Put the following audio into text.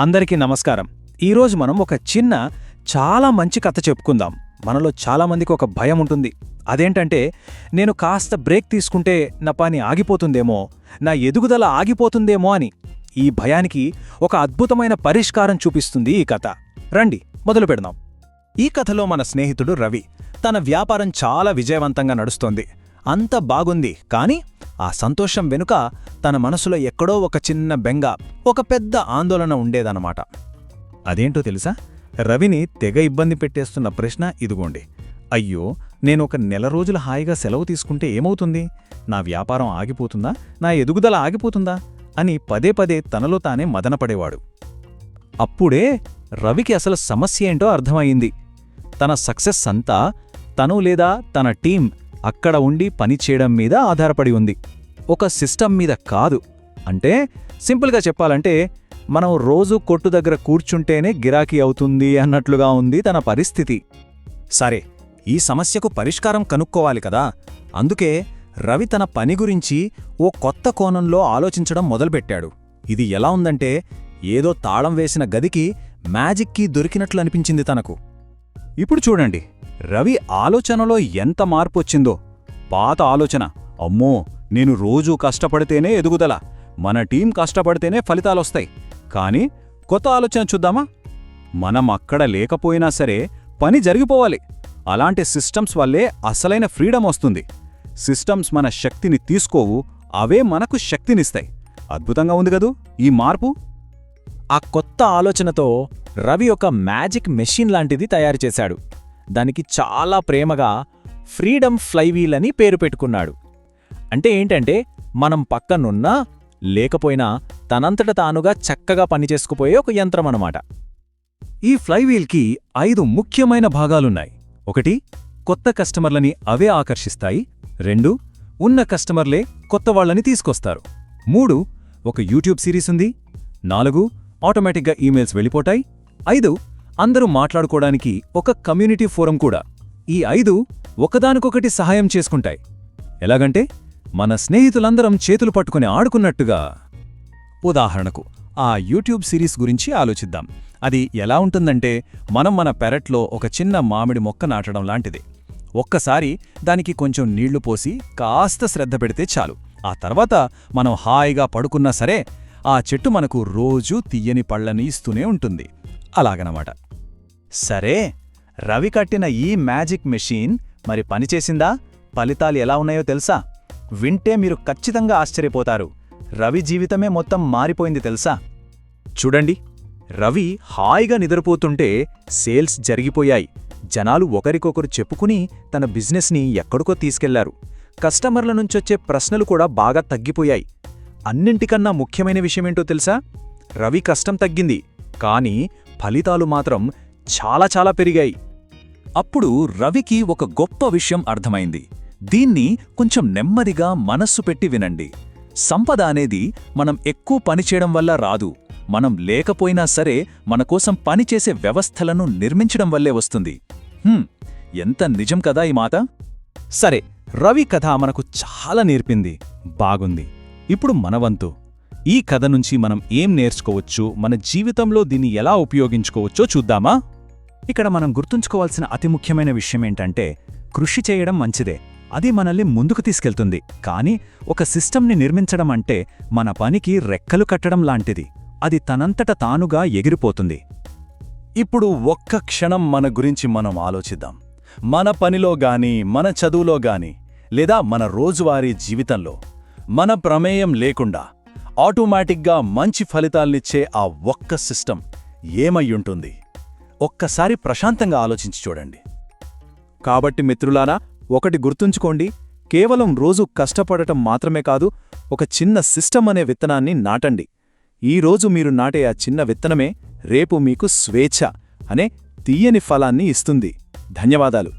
అందరికీ నమస్కారం. ఈరోజు మనం ఒక చిన్న చాలా మంచి కథ చెప్పుకుందాం. మనలో చాలామందికి ఒక భయం ఉంటుంది. అదేంటంటే, నేను కాస్త బ్రేక్ తీసుకుంటే నా పని ఆగిపోతుందేమో, నా ఎదుగుదల ఆగిపోతుందేమో అని. ఈ భయానికి ఒక అద్భుతమైన పరిష్కారం చూపిస్తుంది ఈ కథ. రండి మొదలు పెడదాం. ఈ కథలో మన స్నేహితుడు రవి. తన వ్యాపారం చాలా విజయవంతంగా నడుస్తోంది. అంత బాగుంది. కాని ఆ సంతోషం వెనుక తన మనసులో ఎక్కడో ఒక చిన్న బెంగ, ఒక పెద్ద ఆందోళన ఉండేదన్నమాట. అదేంటో తెలుసా? రవిని తెగ ఇబ్బంది పెట్టేస్తున్న ప్రశ్న ఇదిగోండి. అయ్యో, నేను ఒక నెల రోజులు హాయిగా సెలవు తీసుకుంటే ఏమవుతుంది? నా వ్యాపారం ఆగిపోతుందా? నా ఎదుగుదల ఆగిపోతుందా? అని పదే పదే తనలో తానే మదనపడేవాడు. అప్పుడే రవికి అసలు సమస్య ఏంటో అర్థమయ్యింది. తన సక్సెస్ అంతా తను లేదా తన టీం అక్కడ ఉండి పనిచేయడం మీద ఆధారపడి ఉంది, ఒక సిస్టమ్ మీద కాదు. అంటే సింపుల్గా చెప్పాలంటే, మనం రోజూ కొట్టు దగ్గర కూర్చుంటేనే గిరాకీ అవుతుంది అన్నట్లుగా ఉంది తన పరిస్థితి. సరే, ఈ సమస్యకు పరిష్కారం కనుక్కోవాలి కదా. అందుకే రవి తన పని గురించి ఓ కొత్త కోణంలో ఆలోచించడం మొదలుపెట్టాడు. ఇది ఎలా ఉందంటే, ఏదో తాళం వేసిన గదికి మ్యాజిక్ కీ దొరికినట్లు అనిపించింది తనకు. ఇప్పుడు చూడండి, రవి ఆలోచనలో ఎంత మార్పొచ్చిందో. పాత ఆలోచన, అమ్మో నేను రోజూ కష్టపడితేనే ఎదుగుదల, మన టీం కష్టపడితేనే ఫలితాలొస్తాయి. కాని కొత్త ఆలోచన చూద్దామా? మనం అక్కడ లేకపోయినా సరే పని జరిగిపోవాలి. అలాంటి సిస్టమ్స్ వల్లే అసలైన ఫ్రీడమ్ వస్తుంది. సిస్టమ్స్ మన శక్తిని తీసుకోవు, అవే మనకు శక్తినిస్తాయి. అద్భుతంగా ఉంది కదూ ఈ మార్పు? ఆ కొత్త ఆలోచనతో రవి ఒక మ్యాజిక్ మెషిన్ లాంటిది తయారుచేశాడు. దానికి చాలా ప్రేమగా ఫ్రీడమ్ ఫ్లైవీల్ అని పేరు పెట్టుకున్నాడు. అంటే ఏంటంటే, మనం పక్కనున్నా లేకపోయినా తనంతట తానుగా చక్కగా పనిచేసుకుపోయే ఒక యంత్రమన్నమాట. ఈ ఫ్లైవీల్కి 5 ముఖ్యమైన భాగాలున్నాయి. 1. కొత్త కస్టమర్లని అవే ఆకర్షిస్తాయి. 2. ఉన్న కస్టమర్లే కొత్త వాళ్లని తీసుకొస్తారు. 3. ఒక యూట్యూబ్ సిరీస్ ఉంది. 4. ఆటోమేటిక్గా ఈమెయిల్స్ వెళ్ళిపోతాయి. 5. అందరూ మాట్లాడుకోవడానికి ఒక కమ్యూనిటీ ఫోరం కూడా. ఈ 5 ఒకదానికొకటి సహాయం చేసుకుంటాయి. ఎలాగంటే, మన స్నేహితులందరం చేతులు పట్టుకుని ఆడుకున్నట్టుగా. ఉదాహరణకు ఆ యూట్యూబ్ సిరీస్ గురించి ఆలోచిద్దాం. అది ఎలా ఉంటుందంటే, మనం మన పెరట్లో ఒక చిన్న మామిడి మొక్క నాటడం లాంటిది. ఒక్కసారి దానికి కొంచెం నీళ్లు పోసి కాస్త శ్రద్ధ పెడితే చాలు. ఆ తర్వాత మనం హాయిగా పడుకున్నా సరే ఆ చెట్టు మనకు రోజూ తియ్యని పళ్ళని ఇస్తూనే ఉంటుంది. అలాగనమాట. సరే, రవి కట్టిన ఈ మ్యాజిక్ మెషీన్ మరి పనిచేసిందా? ఫలితాలు ఎలా ఉన్నాయో తెలుసా? వింటే మీరు ఖచ్చితంగా ఆశ్చర్యపోతారు. రవి జీవితమే మొత్తం మారిపోయింది తెలుసా? చూడండి, రవి హాయిగా నిద్రపోతుంటే సేల్స్ జరిగిపోయాయి. జనాలు ఒకరికొకరు చెప్పుకుని తన బిజినెస్ని ఎక్కడికో తీసుకెళ్లారు. కస్టమర్ల నుంచొచ్చే ప్రశ్నలు కూడా బాగా తగ్గిపోయాయి. అన్నింటికన్నా ముఖ్యమైన విషయమేంటో తెలుసా? రవి కష్టం తగ్గింది, కానీ ఫలితాలు మాత్రం చాలా చాలా పెరిగాయి. అప్పుడు రవికి ఒక గొప్ప విషయం అర్థమైంది. దీన్ని కొంచెం నెమ్మదిగా మనస్సు పెట్టి వినండి. సంపద అనేది మనం ఎక్కువ పనిచేయడం వల్ల రాదు, మనం లేకపోయినా సరే మనకోసం పనిచేసే వ్యవస్థలను నిర్మించడం వల్లే వస్తుంది. ఎంత నిజం కదా ఈ మాట? సరే, రవి కథ మనకు చాలా నేర్పింది. బాగుంది. ఇప్పుడు మనవంతు. ఈ కథ నుంచి మనం ఏం నేర్చుకోవచ్చు, మన జీవితంలో దీన్ని ఎలా ఉపయోగించుకోవచ్చో చూద్దామా? ఇక్కడ మనం గుర్తుంచుకోవాల్సిన అతి ముఖ్యమైన విషయమేంటంటే, కృషి చేయడం మంచిదే, అది మనల్ని ముందుకు తీసుకెళ్తుంది. కానీ ఒక సిస్టమ్ని నిర్మించడం అంటే మన పనికి రెక్కలు కట్టడం లాంటిది. అది తనంతట తానుగా ఎగిరిపోతుంది. ఇప్పుడు ఒక్క క్షణం మన గురించి మనం ఆలోచిద్దాం. మన పనిలో గాని, మన చదువులో గాని, లేదా మన రోజువారీ జీవితంలో మన ప్రమేయం లేకుండా ఆటోమేటిక్గా మంచి ఫలితాల్నిచ్చే ఆ ఒక్క సిస్టమ్ ఏమయ్యుంటుంది? ఒక్కసారి ప్రశాంతంగా ఆలోచించి చూడండి. కాబట్టి మిత్రులారా, ఒకటి గుర్తుంచుకోండి, కేవలం రోజు కష్టపడటం మాత్రమే కాదు, ఒక చిన్న సిస్టమ్ అనే విత్తనాన్ని నాటండి. ఈరోజు మీరు నాటే ఆ చిన్న విత్తనమే రేపు మీకు స్వేచ్ఛ అనే తీయని ఫలాన్ని ఇస్తుంది. ధన్యవాదాలు.